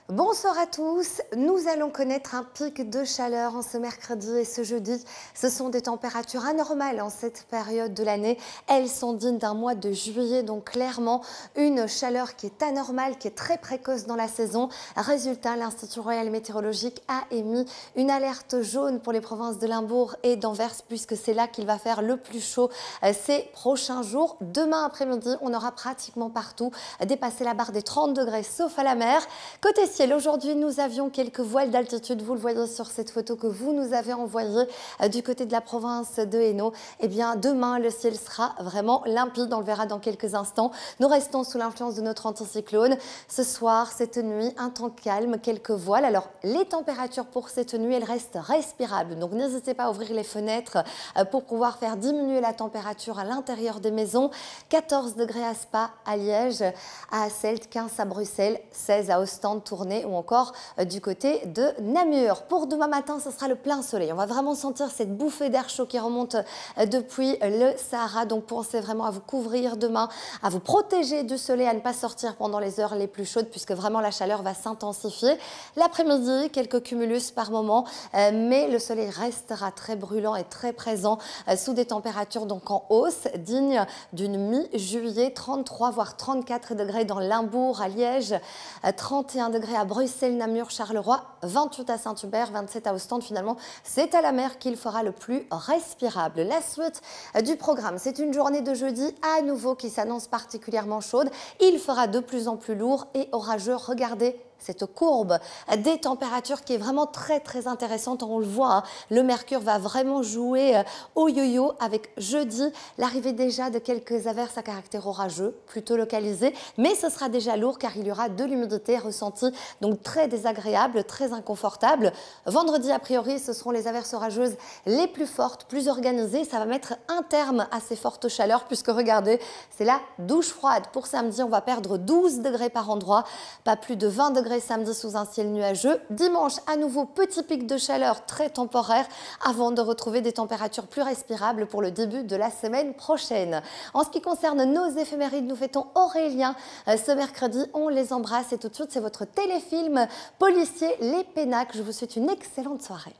Bonsoir à tous, nous allons connaître un pic de chaleur en ce mercredi et ce jeudi. Ce sont des températures anormales en cette période de l'année. Elles sont dignes d'un mois de juillet, donc clairement une chaleur qui est anormale, qui est très précoce dans la saison. Résultat, l'Institut Royal Météorologique a émis une alerte jaune pour les provinces de Limbourg et d'Anvers, puisque c'est là qu'il va faire le plus chaud ces prochains jours. Demain après-midi, on aura pratiquement partout dépassé la barre des 30 degrés, sauf à la mer. Côté ciel, aujourd'hui, nous avions quelques voiles d'altitude. Vous le voyez sur cette photo que vous nous avez envoyée du côté de la province de Hainaut. Eh bien, demain, le ciel sera vraiment limpide. On le verra dans quelques instants. Nous restons sous l'influence de notre anticyclone. Ce soir, cette nuit, un temps calme, quelques voiles. Alors, les températures pour cette nuit, elles restent respirables. Donc, n'hésitez pas à ouvrir les fenêtres pour pouvoir faire diminuer la température à l'intérieur des maisons. 14 degrés à Spa, à Liège, à Asselt, 15 à Bruxelles, 16 à Ostende, Tournai ou encore du côté de Namur. Pour demain matin, ce sera le plein soleil. On va vraiment sentir cette bouffée d'air chaud qui remonte depuis le Sahara. Donc pensez vraiment à vous couvrir demain, à vous protéger du soleil, à ne pas sortir pendant les heures les plus chaudes puisque vraiment la chaleur va s'intensifier. L'après-midi, quelques cumulus par moment, mais le soleil restera très brûlant et très présent sous des températures donc en hausse, dignes d'une mi-juillet, 33 voire 34 degrés dans Limbourg, à Liège, 31 degrés à Bruxelles, Namur, Charleroi, 28 à Saint-Hubert, 27 à Ostende. Finalement, c'est à la mer qu'il fera le plus respirable. La suite du programme, c'est une journée de jeudi à nouveau qui s'annonce particulièrement chaude. Il fera de plus en plus lourd et orageux. Regardez cette courbe des températures qui est vraiment très intéressante. On le voit, hein, le mercure va vraiment jouer au yo-yo avec jeudi l'arrivée déjà de quelques averses à caractère orageux, plutôt localisées, mais ce sera déjà lourd car il y aura de l'humidité ressentie, donc très désagréable, très inconfortable. Vendredi, a priori, ce seront les averses orageuses les plus fortes, plus organisées. Ça va mettre un terme à ces fortes chaleurs puisque regardez, c'est la douche froide. Pour samedi, on va perdre 12 degrés par endroit, pas plus de 20 degrés samedi sous un ciel nuageux. Dimanche, à nouveau, petit pic de chaleur très temporaire avant de retrouver des températures plus respirables pour le début de la semaine prochaine. En ce qui concerne nos éphémérides, nous fêtons Aurélien ce mercredi. On les embrasse et tout de suite, c'est votre téléfilm policier Les Pénacs. Je vous souhaite une excellente soirée.